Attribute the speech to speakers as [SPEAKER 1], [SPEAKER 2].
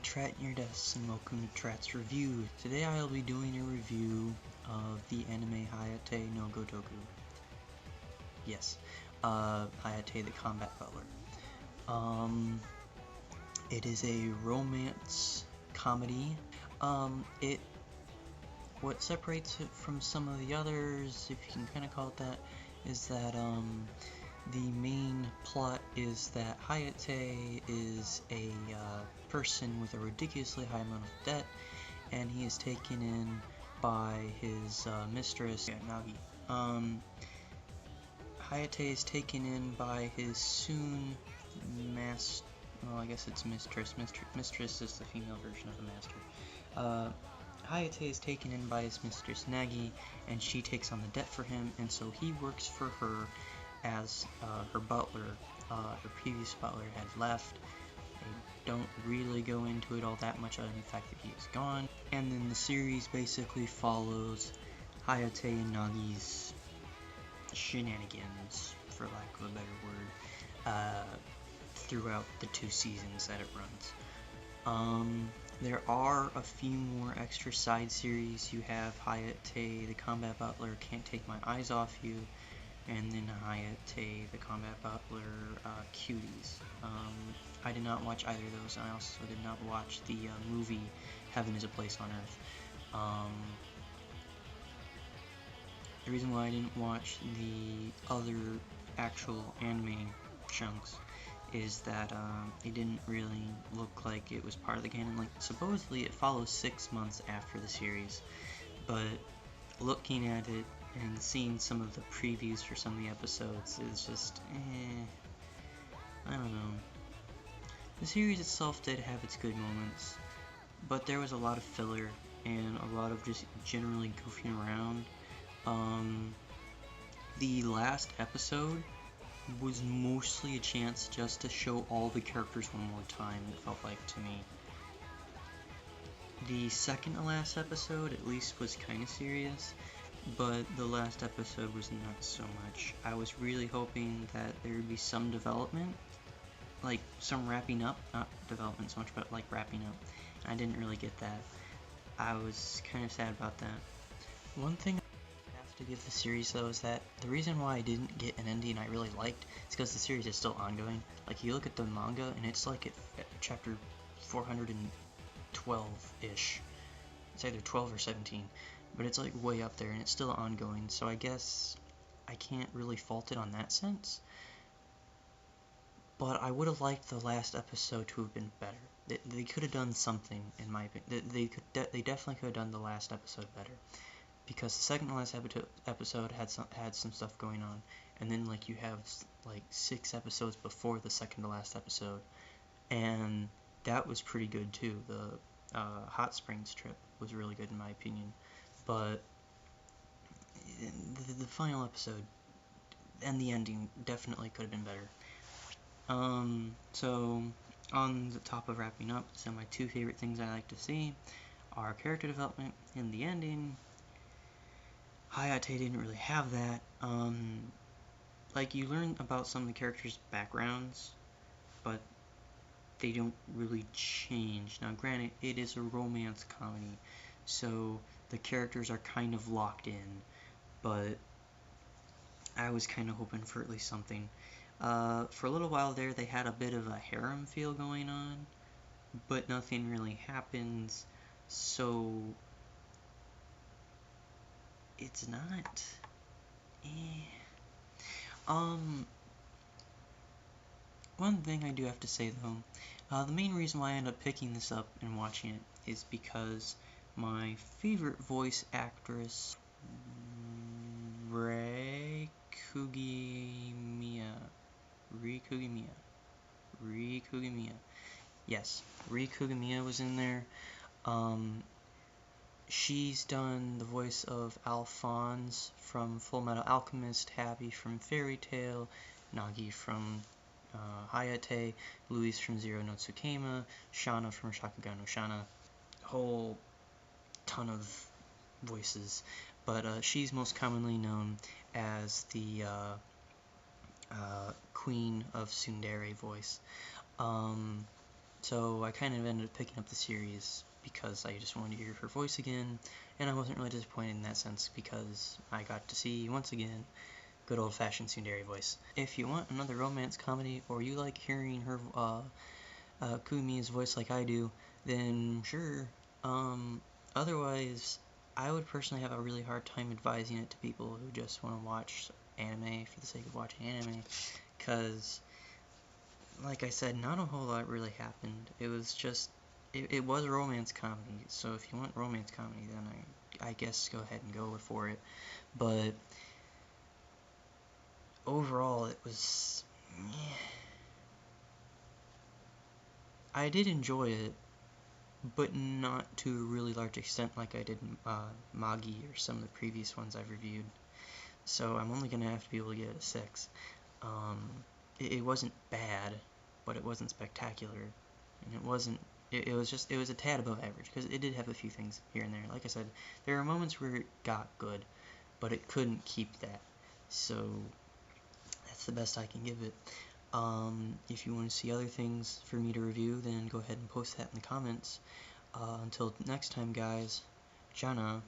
[SPEAKER 1] Trat in your desk, and welcome to Trat's Review. Today I'll be doing a review of the anime Hayate no Gotoku. Yes, Hayate the Combat Butler. It is a romance comedy. What separates it from some of the others, if you can kind of call it that, is that, the main plot is that Hayate is a person with a ridiculously high amount of debt, and he is taken in by his mistress, Nagi. Hayate is taken in by his soon master. Well, I guess it's mistress. Mistress is the female version of the master. Hayate is taken in by his mistress Nagi, and she takes on the debt for him, and so he works for her as her butler. Her previous butler had left. They don't really go into it all that much other than the fact that he is gone. And then the series basically follows Hayate and Nagi's shenanigans, for lack of a better word, throughout the 2 seasons that it runs. There are a few more extra side series. You have Hayate the Combat Butler, Can't Take My Eyes Off You, and then Hayate the Combat Butler, Cuties. I did not watch either of those, and I also did not watch the movie Heaven is a Place on Earth. The reason why I didn't watch the other actual anime chunks is that it didn't really look like it was part of the canon. Like, supposedly it follows 6 months after the series, but looking at it and seeing some of the previews for some of the episodes is just, I don't know. The series itself did have its good moments, but there was a lot of filler and a lot of just generally goofing around. The last episode was mostly a chance just to show all the characters one more time, it felt like to me. The second to last episode at least was kind of serious, but the last episode was not so much. I was really hoping that there would be some development, like some wrapping up, not development so much, but like wrapping up. I didn't really get that. I was kind of sad about that. One thing I have to give the series though is that the reason why I didn't get an ending I really liked is because the series is still ongoing. Like, you look at the manga and it's like at chapter 412-ish. It's either 12 or 17. But it's like way up there and it's still ongoing, so I guess I can't really fault it on that sense. But I would have liked the last episode to have been better. They could have done something, in my opinion. They definitely could have done the last episode better, because the second to last episode had some stuff going on, and then like you have like 6 episodes before the second to last episode, and that was pretty good too. The Hot Springs trip was really good in my opinion. But the final episode and the ending definitely could have been better. So on the top of wrapping up, so my 2 favorite things I like to see are character development and the ending. Hayate didn't really have that. Like, you learn about some of the characters' backgrounds, but they don't really change. Now granted, it is a romance comedy, so the characters are kind of locked in, but I was kind of hoping for at least something. For a little while there, they had a bit of a harem feel going on, but nothing really happens, so it's not... One thing I do have to say though, the main reason why I ended up picking this up and watching it is because my favorite voice actress, Rikugimiya, yes, Rikugimiya was in there. She's done the voice of Alphonse from Full Metal Alchemist, Happy from Fairy Tail, Nagi from Hayate, Louise from Zero no Tsukima, Shana from Shakugan no Shana, whole ton of voices, but she's most commonly known as the Queen of Tsundere voice. So I kind of ended up picking up the series because I just wanted to hear her voice again, and I wasn't really disappointed in that sense because I got to see, once again, good old-fashioned tsundere voice. If you want another romance comedy, or you like hearing her Kumi's voice like I do, then sure. Otherwise, I would personally have a really hard time advising it to people who just want to watch anime for the sake of watching anime, because, like I said, not a whole lot really happened. It was just, it was a romance comedy, so if you want romance comedy, then I guess go ahead and go for it. But overall, it was, I did enjoy it, but not to a really large extent like I did Magi or some of the previous ones I've reviewed. So I'm only going to have to be able to get it a 6. It wasn't bad, but it wasn't spectacular, and it wasn't. It was a tad above average because it did have a few things here and there. Like I said, there are moments where it got good, but it couldn't keep that. So that's the best I can give it. If you want to see other things for me to review, then go ahead and post that in the comments. Until next time, guys, Jana.